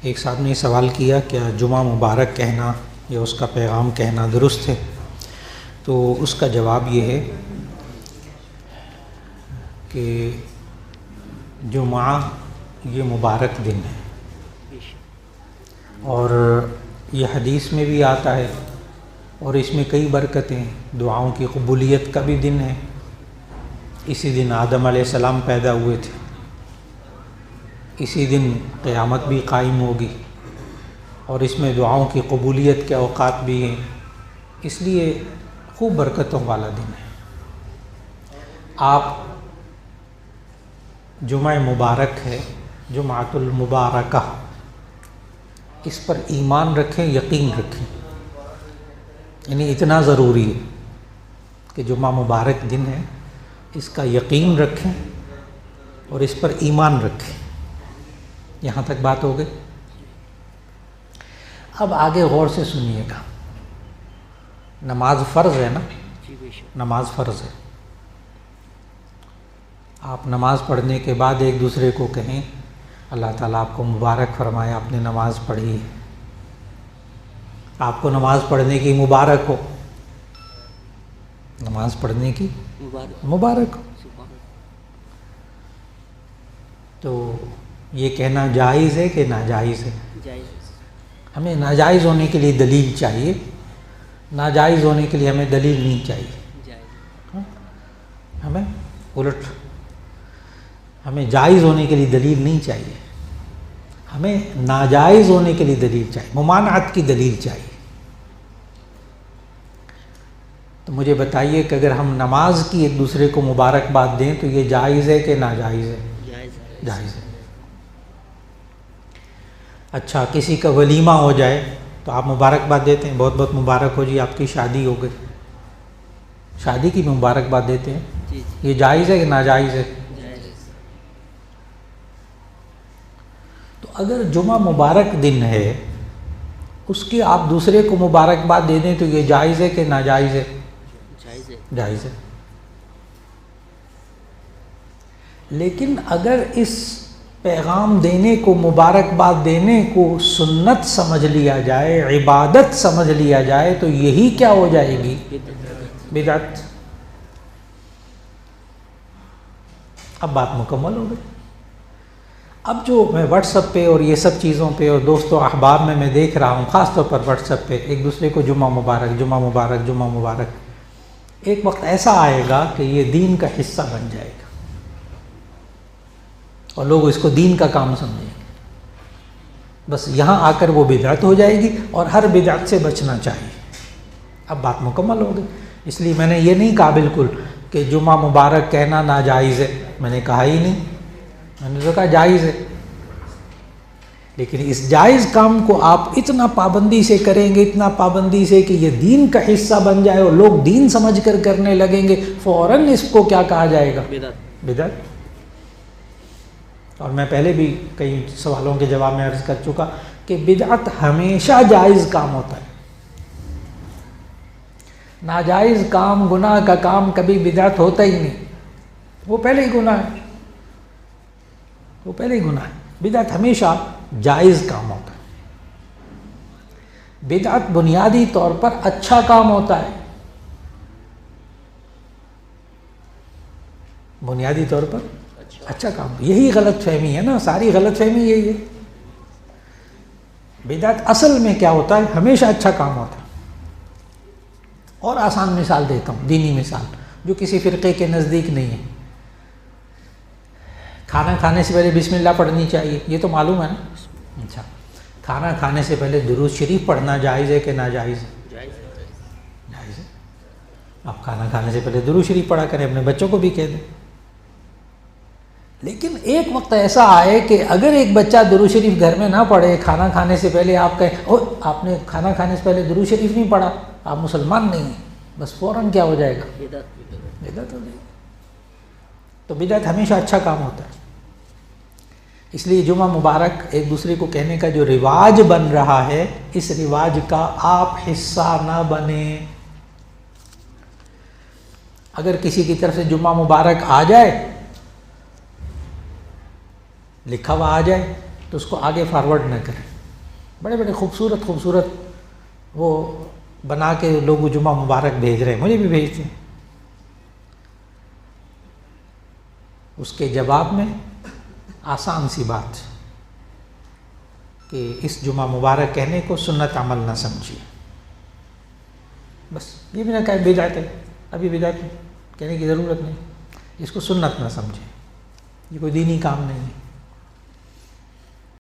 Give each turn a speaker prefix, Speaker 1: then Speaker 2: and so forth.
Speaker 1: ایک صاحب نے سوال کیا کیا جمعہ مبارک کہنا یا اس کا پیغام کہنا درست ہے؟ تو اس کا جواب یہ ہے کہ جمعہ یہ مبارک دن ہے، اور یہ حدیث میں بھی آتا ہے، اور اس میں کئی برکتیں، دعاؤں کی قبولیت کا بھی دن ہے۔ اسی دن آدم علیہ السلام پیدا ہوئے تھے، اسی دن قیامت بھی قائم ہوگی، اور اس میں دعاؤں کی قبولیت کے اوقات بھی ہیں، اس لیے خوب برکتوں والا دن ہے۔ آپ جمعہ مبارک ہے، جمعۃ المبارکہ، اس پر ایمان رکھیں، یقین رکھیں، یعنی اتنا ضروری ہے کہ جمعہ مبارک دن ہے، اس کا یقین رکھیں اور اس پر ایمان رکھیں۔ یہاں تک بات ہو گئی۔ اب آگے غور سے سنیے گا۔ نماز فرض ہے نا؟ نماز فرض ہے۔ آپ نماز پڑھنے کے بعد ایک دوسرے کو کہیں اللہ تعالیٰ آپ کو مبارک فرمائے، آپ نے نماز پڑھی ہے، آپ کو نماز پڑھنے کی مبارک ہو، نماز پڑھنے کی مبارک ہو۔ تو یہ کہنا جائز ہے کہ ناجائز ہے؟ ہمیں ناجائز ہونے کے لیے دلیل چاہیے، ناجائز ہونے کے لیے ہمیں دلیل نہیں چاہیے۔ ہمیں الٹ، ہمیں جائز ہونے کے لیے دلیل نہیں چاہیے، ہمیں ناجائز ہونے کے لیے دلیل چاہیے، ممانعت کی دلیل چاہیے۔ تو مجھے بتائیے کہ اگر ہم نماز کی ایک دوسرے کو مبارکباد دیں تو یہ جائز ہے کہ ناجائز ہے؟ جائز ہے۔ اچھا، کسی کا ولیمہ ہو جائے تو آپ مبارکباد دیتے ہیں، بہت بہت مبارک ہو جی آپ کی شادی ہو گئی، شادی کی مبارکباد دیتے ہیں، یہ جائز ہے کہ ناجائز ہے؟ تو اگر جمعہ مبارک دن ہے، اس کی آپ دوسرے کو مبارکباد دے دیں تو یہ جائز ہے کہ ناجائز ہے؟ جائز ہے۔ لیکن اگر اس پیغام دینے کو، مبارکباد دینے کو سنت سمجھ لیا جائے، عبادت سمجھ لیا جائے، تو یہی کیا ہو جائے گی؟ بدعت۔ اب بات مکمل ہو گئی۔ اب جو میں واٹس ایپ پہ اور یہ سب چیزوں پہ اور دوستوں احباب میں دیکھ رہا ہوں، خاص طور پر واٹس ایپ پہ ایک دوسرے کو جمعہ مبارک، جمعہ مبارک، جمعہ مبارک، ایک وقت ایسا آئے گا کہ یہ دین کا حصہ بن جائے گا اور لوگ اس کو دین کا کام سمجھیں گے۔ بس یہاں آ کر وہ بدعت ہو جائے گی، اور ہر بدعت سے بچنا چاہیے۔ اب بات مکمل ہو گئی۔ اس لیے میں نے یہ نہیں کہا بالکل کہ جمعہ مبارک کہنا ناجائز ہے، میں نے کہا ہی نہیں، میں نے تو کہا جائز ہے۔ لیکن اس جائز کام کو آپ اتنا پابندی سے کریں گے، اتنا پابندی سے کہ یہ دین کا حصہ بن جائے اور لوگ دین سمجھ کر کرنے لگیں گے، فوراً اس کو کیا کہا جائے گا؟ بدعت۔ اور میں پہلے بھی کئی سوالوں کے جواب میں عرض کر چکا کہ بدعت ہمیشہ جائز کام ہوتا ہے، ناجائز کام، گناہ کا کام کبھی بدعت ہوتا ہی نہیں، وہ پہلے ہی گناہ ہے، وہ پہلے ہی گناہ ہے۔ بدعت ہمیشہ جائز کام ہوتا ہے۔ بدعت بنیادی طور پر اچھا کام ہوتا ہے، بنیادی طور پر اچھا کام۔ یہی غلط فہمی ہے نا، ساری غلط فہمی یہی ہے۔ بدعت اصل میں کیا ہوتا ہے؟ ہمیشہ اچھا کام ہوتا ہے۔ اور آسان مثال دیتا ہوں، دینی مثال جو کسی فرقے کے نزدیک نہیں ہے۔ کھانا کھانے سے پہلے بسم اللہ پڑھنی چاہیے، یہ تو معلوم ہے نا؟ اچھا، کھانا کھانے سے پہلے درود شریف پڑھنا جائز ہے کہ ناجائز ہے؟ جائز ہے۔ آپ کھانا کھانے سے پہلے درود شریف پڑھا کریں، اپنے بچوں کو بھی کہہ دیں۔ لیکن ایک وقت ایسا آئے کہ اگر ایک بچہ درود شریف گھر میں نہ پڑھے، کھانا کھانے سے پہلے آپ کہیں او آپ نے کھانا کھانے سے پہلے درود شریف نہیں پڑھا، آپ مسلمان نہیں ہیں، بس فوراً کیا ہو جائے گا؟ بدعت ہو جائے گی۔ تو بدعت ہمیشہ اچھا کام ہوتا ہے۔ اس لیے جمعہ مبارک ایک دوسرے کو کہنے کا جو رواج بن رہا ہے، اس رواج کا آپ حصہ نہ بنیں۔ اگر کسی کی طرف سے جمعہ مبارک آ جائے، لکھا ہوا آ جائے، تو اس کو آگے فارورڈ نہ کریں. بڑے بڑے خوبصورت خوبصورت وہ بنا کے لوگ جمعہ مبارک بھیج رہے ہیں، مجھے بھی بھیجتے ہیں. اس کے جواب میں آسان سی بات کہ اس جمعہ مبارک کہنے کو سنت عمل نہ سمجھیے. بس یہ بھی نہ کہے بدعت ہے، ابھی بدعت کہنے کی ضرورت نہیں، اس کو سنت نہ سمجھیں، یہ کوئی دینی کام نہیں ہے.